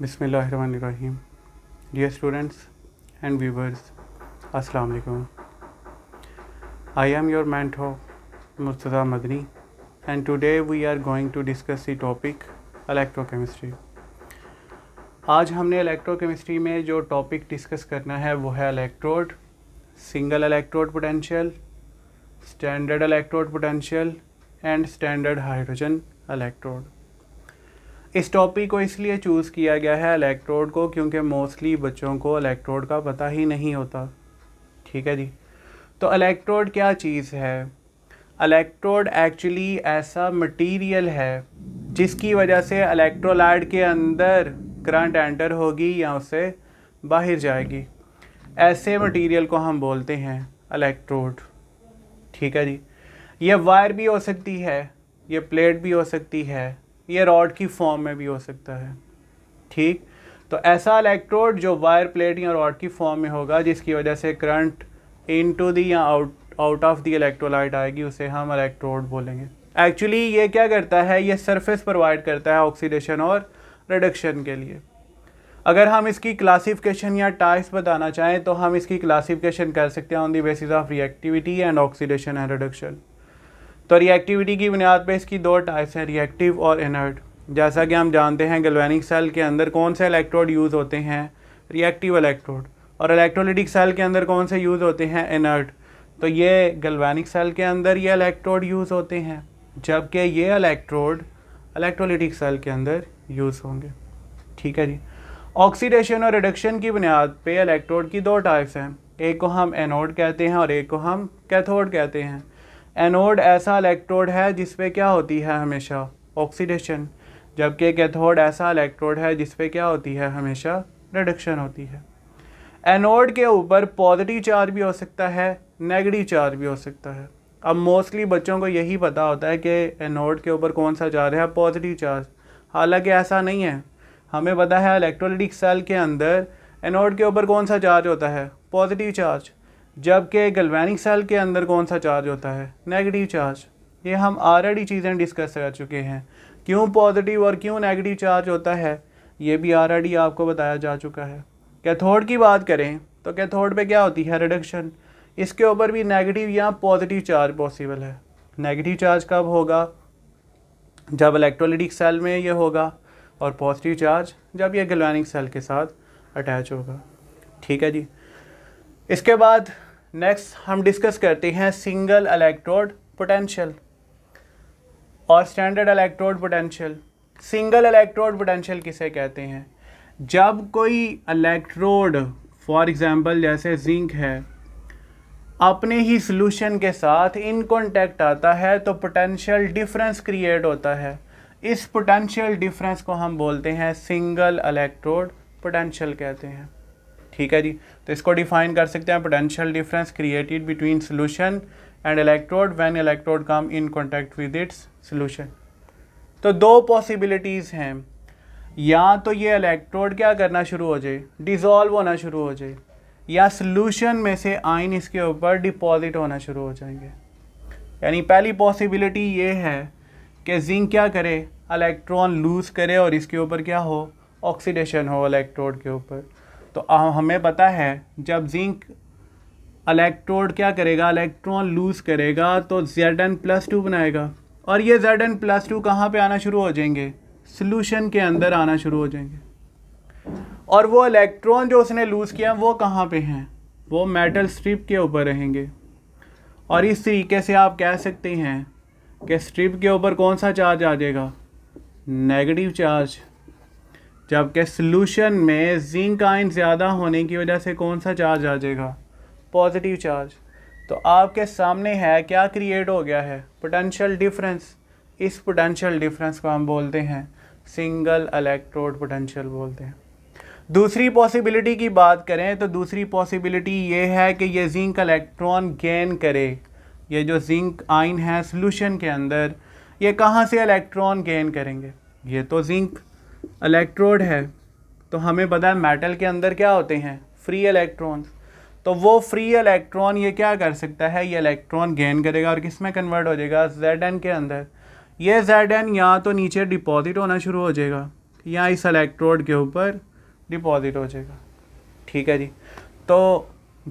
Bismillahirrahmanirrahim. Dear students and viewers, Assalamu alaikum. I am your mentor Murtaza Madni, and today we are going to discuss the topic electrochemistry. आज हमने electrochemistry में जो topic discuss करना है वो है electrode, single electrode potential, standard electrode potential and standard hydrogen electrode. इस topic को इसलिए चूज़ किया गया है इलेक्ट्रोड को क्योंकि मोस्टली बच्चों को इलेक्ट्रोड का पता ही नहीं होता। ठीक है जी। तो इलेक्ट्रोड क्या चीज़ है? इलेक्ट्रोड एक्चुअली ऐसा मटेरियल है जिसकी वजह से इलेक्ट्रोलाइट के अंदर करंट एंटर होगी या उससे बाहर जाएगी। ऐसे मटेरियल को हम बोलते हैं इलेक्ट्रोड। ठीक है जी। ये वायर भी हो सकती है, ये प्लेट भी हो सकती है, ये रॉड की फॉर्म में भी हो सकता है। ठीक, तो ऐसा इलेक्ट्रोड जो वायर, प्लेट या रॉड की फॉर्म में होगा जिसकी वजह से करंट इनटू दी या आउट ऑफ दी इलेक्ट्रोलाइट आएगी, उसे हम इलेक्ट्रोड बोलेंगे। एक्चुअली ये क्या करता है? ये सरफेस प्रोवाइड करता है ऑक्सीडेशन और रिडक्शन के लिए। अगर हम इसकी क्लासिफिकेशन या टाइप्स बताना चाहें तो हम इसकी क्लासिफिकेशन कर सकते हैं on the basis of reactivity and oxidation and reduction. तो रिएक्टिविटी की बुनियाद पे इसकी दो टाइप्स हैं, रिएक्टिव और इनर्ट। जैसा कि हम जानते हैं गैल्वेनिक सेल के अंदर कौन से इलेक्ट्रोड यूज़ होते हैं? Reactive electrode. और इलेक्ट्रोलिटिक सेल के अंदर कौन से यूज़ होते हैं? इनर्ट। तो ये गैल्वेनिक सेल के अंदर ये इलेक्ट्रोड यूज़ होते हैं, जबकि ये इलेक्ट्रोड इलेक्ट्रोलिटिक सेल के अंदर यूज़ होंगे। ठीक है जी। ऑक्सीडेशन और रिडक्शन की बुनियाद पे इलेक्ट्रोड की दो टाइप्स हैं, एक को हम एनोड कहते हैं और एक को हम कैथोड कहते हैं। एनोड ऐसा इलेक्ट्रोड है जिस पे क्या होती है? हमेशा ऑक्सीडेशन, जबकि कैथोड ऐसा इलेक्ट्रोड है जिस पे क्या होती है? हमेशा रिडक्शन होती है। एनोड के ऊपर पॉजिटिव चार्ज भी हो सकता है, नेगेटिव चार्ज भी हो सकता है। अब मोस्टली बच्चों को यही पता होता है कि एनोड के ऊपर कौन सा चार्ज है? Positive charge. हालांकि ऐसा नहीं है। हमें पता है इलेक्ट्रोलिटिक सेल के अंदर एनोड के ऊपर कौन सा चार्ज होता है? Positive charge. जबकि गैल्वेनिक सेल के अंदर कौन सा चार्ज होता है? Negative charge. ये हम ऑलरेडी चीज़ें डिस्कस कर चुके हैं। क्यों पॉजिटिव और क्यों नेगेटिव चार्ज होता है ये भी ऑलरेडी आपको बताया जा चुका है। कैथोड की बात करें तो कैथोड पे क्या होती है? रिडक्शन। इसके ऊपर भी नेगेटिव या पॉजिटिव चार्ज पॉसिबल है। नेगेटिव चार्ज कब होगा? जब इलेक्ट्रोलिटिक सेल में ये होगा, और पॉजिटिव चार्ज जब ये गैल्वेनिक सेल के साथ अटैच होगा। ठीक है जी। इसके बाद नेक्स्ट हम डिस्कस करते हैं सिंगल इलेक्ट्रोड पोटेंशियल और standard electrode potential. Single electrode potential किसे कहते हैं? जब कोई इलेक्ट्रोड, फॉर एग्जांपल जैसे जिंक है, अपने ही सॉल्यूशन के साथ इन कांटेक्ट आता है तो पोटेंशियल डिफरेंस क्रिएट होता है। इस पोटेंशियल डिफरेंस को हम बोलते हैं सिंगल इलेक्ट्रोड पोटेंशियल कहते हैं। ठीक है जी। तो इसको डिफाइन कर सकते हैं, potential difference created between solution and electrode when electrode come in contact with its solution. तो दो पॉसिबिलिटीज़ हैं, या तो ये इलेक्ट्रोड क्या करना शुरू हो जाए? डिज़ोल्व होना शुरू हो जाए, या सॉल्यूशन में से आयन इसके ऊपर डिपॉजिट होना शुरू हो जाएंगे। यानी पहली पॉसिबिलिटी ये है कि जिंक क्या करे? इलेक्ट्रॉन लूज़ करे और इसके ऊपर क्या हो? ऑक्सीडेशन हो इलेक्ट्रोड के ऊपर। तो हमें पता है जब जिंक इलेक्ट्रोड क्या करेगा? इलेक्ट्रॉन लूज़ करेगा तो Zn+2 बनाएगा, और ये Zn+2 कहाँ पे आना शुरू हो जाएंगे? सॉल्यूशन के अंदर आना शुरू हो जाएंगे। और वो इलेक्ट्रॉन जो उसने लूज़ किया वो कहाँ पे हैं? वो मेटल स्ट्रिप के ऊपर रहेंगे। और इस तरीके से आप कह सकते हैं कि स्ट्रिप के ऊपर कौन सा चार्ज आ जाएगा? Negative charge. जबकि सॉल्यूशन में जिंक आयन ज़्यादा होने की वजह से कौन सा चार्ज आ जाएगा? Positive charge. तो आपके सामने है क्या क्रिएट हो गया है? Potential difference. इस पोटेंशियल डिफरेंस को हम बोलते हैं सिंगल इलेक्ट्रोड पोटेंशियल बोलते हैं। दूसरी पॉसिबिलिटी की बात करें तो दूसरी पॉसिबिलिटी ये है कि ये जिंक इलेक्ट्रॉन गेन करे। ये जो जिंक आयन है सॉल्यूशन के अंदर, ये कहाँ से इलेक्ट्रॉन गेन करेंगे? ये तो जिंक इलेक्ट्रोड है, तो हमें पता है मेटल के अंदर क्या होते हैं? Free electrons. तो वो फ्री इलेक्ट्रॉन ये क्या कर सकता है? ये इलेक्ट्रॉन गेन करेगा और किस में कन्वर्ट हो जाएगा? Zn के अंदर। ये Zn या तो नीचे डिपॉजिट होना शुरू हो जाएगा या इस इलेक्ट्रोड के ऊपर डिपॉजिट हो जाएगा। ठीक है जी। तो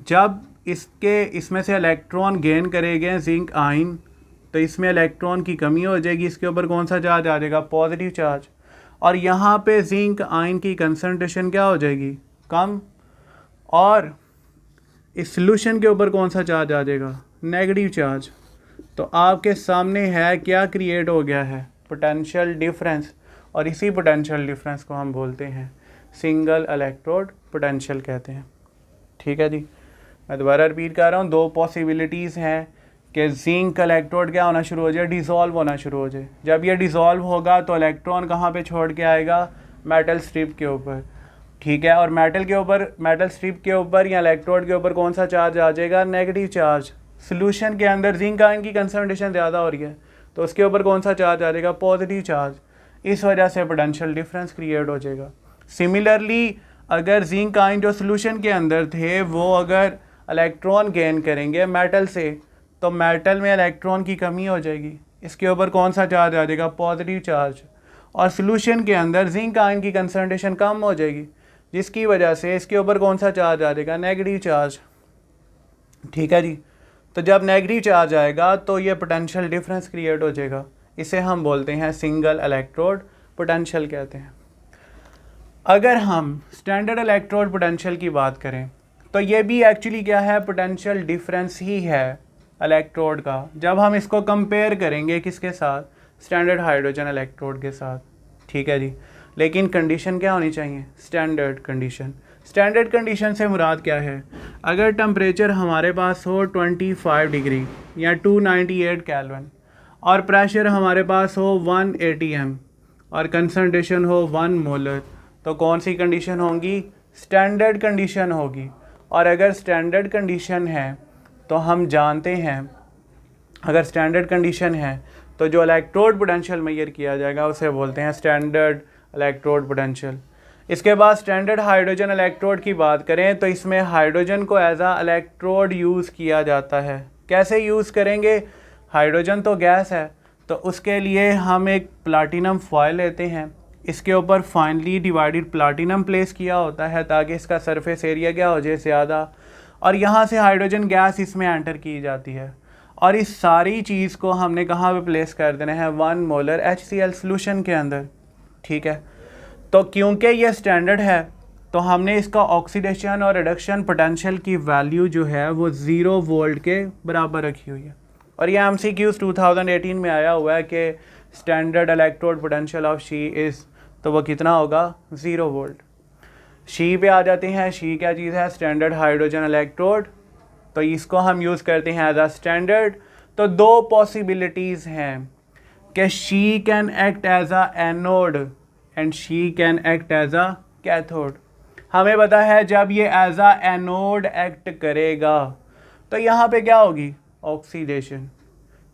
जब इसमें से इलेक्ट्रॉन गेन करेंगे जिंक आयन, तो इसमें इलेक्ट्रॉन की कमी हो जाएगी, इसके ऊपर कौन सा चार्ज आ जाएगा, पॉजिटिव चार्ज। और यहाँ पे जिंक आयन की कंसंट्रेशन क्या हो जाएगी, कम। और इस सॉल्यूशन के ऊपर कौन सा चार्ज आ जाएगा, नेगेटिव चार्ज। तो आपके सामने है क्या क्रिएट हो गया है, पोटेंशियल डिफरेंस। और इसी पोटेंशियल डिफरेंस को हम बोलते हैं सिंगल इलेक्ट्रोड पोटेंशियल कहते हैं। ठीक है जी। मैं दोबारा रिपीट कर रहा हूँ, दो पॉसिबिलिटीज़ हैं कि जिंक इलेक्ट्रोड क्या होना शुरू हो जाए, डिज़ोल्व होना शुरू हो जाए। जब ये डिज़ोल्व होगा तो इलेक्ट्रॉन कहाँ पे छोड़ के आएगा, मेटल स्ट्रिप के ऊपर। ठीक है। और मेटल स्ट्रिप के ऊपर या इलेक्ट्रोड के ऊपर कौन सा चार्ज आ जाएगा, नेगेटिव चार्ज। सोल्यूशन के अंदर जिंक आयन की कंसंट्रेशन ज़्यादा हो रही है, तो उसके ऊपर कौन सा चार्ज आ जाएगा, पॉजिटिव चार्ज। इस वजह से पोटेंशियल डिफरेंस क्रिएट हो जाएगा। सिमिलरली अगर जिंक आयन जो सोल्यूशन के अंदर थे वो अगर इलेक्ट्रॉन गेन करेंगे मेटल से, तो मेटल में इलेक्ट्रॉन की कमी हो जाएगी, इसके ऊपर कौन सा चार्ज आ जाएगा, पॉजिटिव चार्ज। और सोल्यूशन के अंदर जिंक आयन की कंसंट्रेशन कम हो जाएगी, जिसकी वजह से इसके ऊपर कौन सा चार्ज आ जाएगा, नेगेटिव चार्ज। ठीक है जी। तो जब नेगेटिव चार्ज आएगा तो ये पोटेंशियल डिफरेंस क्रिएट हो जाएगा, इसे हम बोलते हैं सिंगल इलेक्ट्रोड पोटेंशियल कहते हैं। अगर हम स्टैंडर्ड इलेक्ट्रोड पोटेंशियल की बात करें तो ये भी एक्चुअली क्या है, पोटेंशियल डिफरेंस ही है इलेक्ट्रोड का। जब हम इसको कंपेयर करेंगे किसके साथ, स्टैंडर्ड हाइड्रोजन इलेक्ट्रोड के साथ। ठीक है जी। लेकिन कंडीशन क्या होनी चाहिए, स्टैंडर्ड कंडीशन। स्टैंडर्ड कंडीशन से मुराद क्या है, अगर टेम्परेचर हमारे पास हो 25 डिग्री या 298 केल्विन और प्रेशर हमारे पास हो 1 atm और कंसंट्रेशन हो 1 मोलर, तो कौन सी कंडीशन होगी, स्टैंडर्ड कंडीशन होगी। और अगर स्टैंडर्ड कंडीशन है तो हम जानते हैं, अगर स्टैंडर्ड कंडीशन है तो जो इलेक्ट्रोड पोटेंशियल मेजर किया जाएगा उसे बोलते हैं स्टैंडर्ड इलेक्ट्रोड पोटेंशियल। इसके बाद स्टैंडर्ड हाइड्रोजन इलेक्ट्रोड की बात करें तो इसमें हाइड्रोजन को एज आ इलेक्ट्रोड यूज़ किया जाता है। कैसे यूज़ करेंगे, हाइड्रोजन तो गैस है, तो उसके लिए हम एक प्लाटिनम फॉयल लेते हैं, इसके ऊपर फाइनली डिवाइडेड प्लाटिनम प्लेस किया होता है ताकि इसका सरफेस एरिया क्या हो जाए, ज़्यादा। और यहाँ से हाइड्रोजन गैस इसमें एंटर की जाती है और इस सारी चीज़ को हमने कहाँ पे प्लेस कर देना है, 1 मोलर HCl सोल्यूशन के अंदर। ठीक है। तो क्योंकि ये स्टैंडर्ड है तो हमने इसका ऑक्सीडेशन और रिडक्शन पोटेंशियल की वैल्यू जो है वो 0 वोल्ट के बराबर रखी हुई है। और ये MCQs 2018 में आया हुआ है कि standard electrode potential of she is, तो वो कितना होगा, 0 वोल्ट। शी पे आ जाते हैं, शी क्या चीज़ है, स्टैंडर्ड हाइड्रोजन इलेक्ट्रोड, तो इसको हम यूज़ करते हैं एज आ स्टैंडर्ड। तो दो पॉसिबिलिटीज़ हैं कि she can act as a anode and she can act as a cathode. हमें पता है जब ये एज आ एनोड एक्ट करेगा तो यहाँ पे क्या होगी, ऑक्सीडेशन।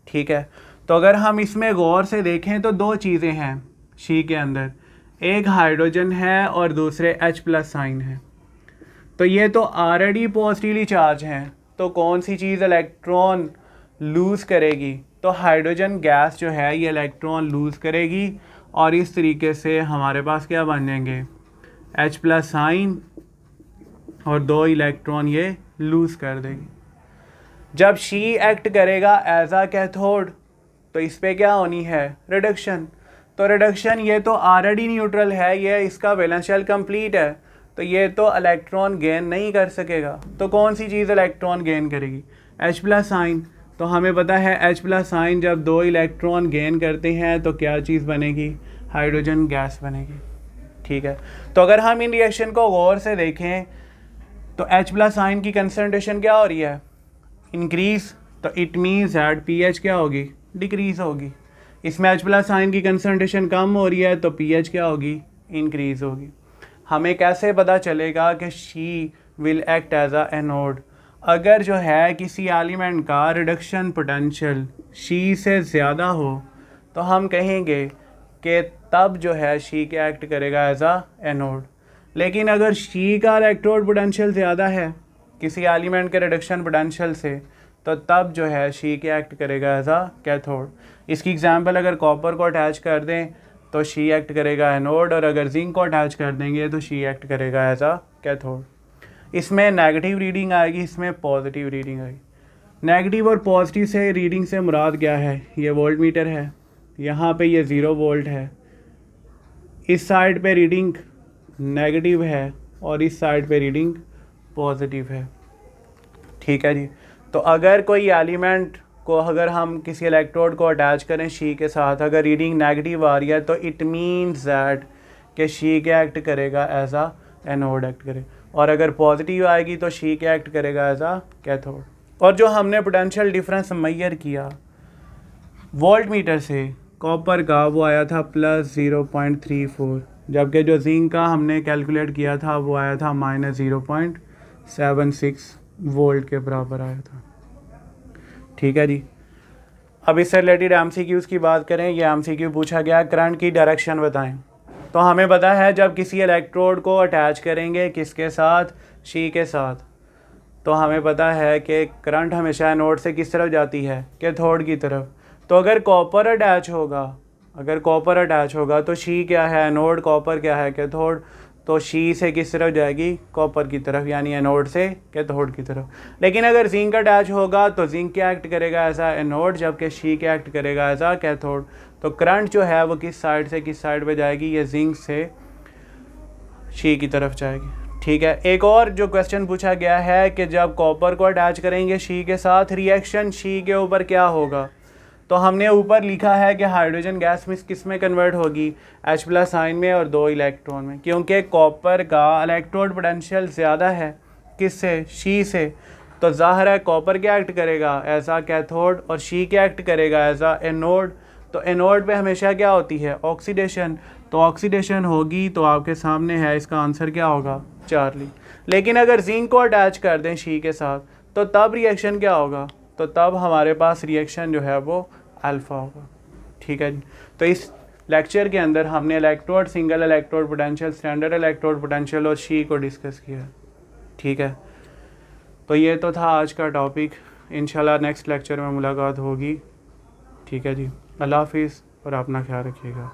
ठीक है। तो अगर हम इसमें गौर से देखें तो दो चीज़ें हैं शी के अंदर, एक हाइड्रोजन है और दूसरे H+ साइन है। तो ये तो ऑलरेडी पॉजिटिवली चार्ज हैं, तो कौन सी चीज़ इलेक्ट्रॉन लूज़ करेगी, तो हाइड्रोजन गैस जो है ये इलेक्ट्रॉन लूज़ करेगी और इस तरीके से हमारे पास क्या बन जाएंगे, H+ साइन और 2 इलेक्ट्रॉन ये लूज़ कर देगी। जब शी एक्ट करेगा एज आ कैथोड तो इस पर क्या होनी है, रिडक्शन। तो रिडक्शन ये तो ऑलरेडी न्यूट्रल है, ये इसका वैलेंस शेल कंप्लीट है, तो ये तो इलेक्ट्रॉन गेन नहीं कर सकेगा। तो कौन सी चीज़ इलेक्ट्रॉन गेन करेगी, H+ साइन। तो हमें पता है H+ साइन जब 2 इलेक्ट्रॉन गेन करते हैं तो क्या चीज़ बनेगी, हाइड्रोजन गैस बनेगी। ठीक है। तो अगर हम इन रिएक्शन को गौर से देखें तो H+ साइन की कंसंट्रेशन क्या हो रही है, इंक्रीज, तो इट मीन्स दैट pH क्या होगी, डिक्रीज होगी। इसमें H+ साइन की कंसंट्रेशन कम हो रही है तो pH क्या होगी, इंक्रीज होगी। हमें कैसे पता चलेगा कि she will act as a anode, अगर जो है किसी एलिमेंट का रिडक्शन पोटेंशियल शी से ज़्यादा हो तो हम कहेंगे कि तब जो है शी क्या एक्ट करेगा, एज आ एनोड। लेकिन अगर शी का इलेक्ट्रोड पोटेंशियल ज़्यादा है किसी एलिमेंट के रिडक्शन पोटेंशियल से, तो तब जो है शी क्या एक्ट करेगा, एज आ कैथोड। इसकी एग्जांपल अगर कॉपर को अटैच कर दें तो शी एक्ट करेगा एनोड, और अगर जिंक को अटैच कर देंगे तो शी एक्ट करेगा एज अ कैथोड। इसमें नेगेटिव रीडिंग आएगी, इसमें पॉजिटिव रीडिंग आएगी। नेगेटिव और पॉजिटिव से रीडिंग से मुराद क्या है, ये वोल्ट मीटर है, यहाँ पे ये 0 वोल्ट है, इस साइड पे रीडिंग नेगेटिव है और इस साइड पे रीडिंग पॉजिटिव है। ठीक है जी। तो अगर कोई एलिमेंट को अगर हम किसी इलेक्ट्रोड को अटैच करें शी के साथ, अगर रीडिंग नेगेटिव आ रही है तो इट मीन्स दैट कि शी क्या एक्ट करेगा एज आ एनोड एक्ट करे, और अगर पॉजिटिव आएगी तो शी क्या एक्ट करेगा एज आ कैथोड। और जो हमने पोटेंशियल डिफरेंस मेजर किया वोल्ट मीटर से कॉपर का, वो आया था +0.34, जबकि जो जिंक का हमने कैलकुलेट किया था वो आया था -0.76 वोल्ट के बराबर आया था। ठीक है जी। अब इससे रिलेटेड एमसीक्यूज़ की बात करें। ये एमसीक्यू पूछा गया करंट की डायरेक्शन बताएं। तो हमें पता है जब किसी इलेक्ट्रोड को अटैच करेंगे किसके साथ, शी के साथ, तो हमें पता है कि करंट हमेशा एनोड से किस तरफ जाती है, कैथोड की तरफ। तो अगर कॉपर अटैच होगा तो शी क्या है एनोड, कॉपर क्या है कैथोड, तो शी से किस तरफ जाएगी, कॉपर की तरफ, यानी एनोड से कैथोड की तरफ। लेकिन अगर जिंक अटैच होगा तो जिंक क्या एक्ट करेगा एज आ एनोड, जबकि शी क्या एक्ट करेगा एज आ कैथोड। तो करंट जो है वो किस साइड से किस साइड पे जाएगी, ये जिंक से शी की तरफ जाएगी। ठीक है। एक और जो क्वेश्चन पूछा गया है कि जब कॉपर को अटैच करेंगे शी के साथ, रिएक्शन शी के ऊपर क्या होगा। तो हमने ऊपर लिखा है कि हाइड्रोजन गैस में किस में कन्वर्ट होगी, H+ आयन में और 2 इलेक्ट्रॉन में, क्योंकि कॉपर का इलेक्ट्रोड पोटेंशियल ज़्यादा है किससे, शी से। तो ज़ाहिर है कॉपर क्या एक्ट करेगा एज आ कैथोड और शी क्या एक्ट करेगा एज आ एनोड। तो एनोड पे हमेशा क्या होती है, ऑक्सीडेशन। तो ऑक्सीडेशन होगी तो आपके सामने है, इसका आंसर क्या होगा, चार्ली। लेकिन अगर जिंक को अटैच कर दें शी के साथ तो तब रिएक्शन क्या होगा, तो तब हमारे पास रिएक्शन जो है वो अल्फ़ा होगा। ठीक है जी। तो इस लेक्चर के अंदर हमने electrode, single electrode potential, standard electrode potential और शी को डिस्कस किया। ठीक है। तो ये तो था आज का टॉपिक। इंशाल्लाह नेक्स्ट लेक्चर में मुलाकात होगी। ठीक है जी। अल्लाह हाफिज़ और अपना ख्याल रखिएगा।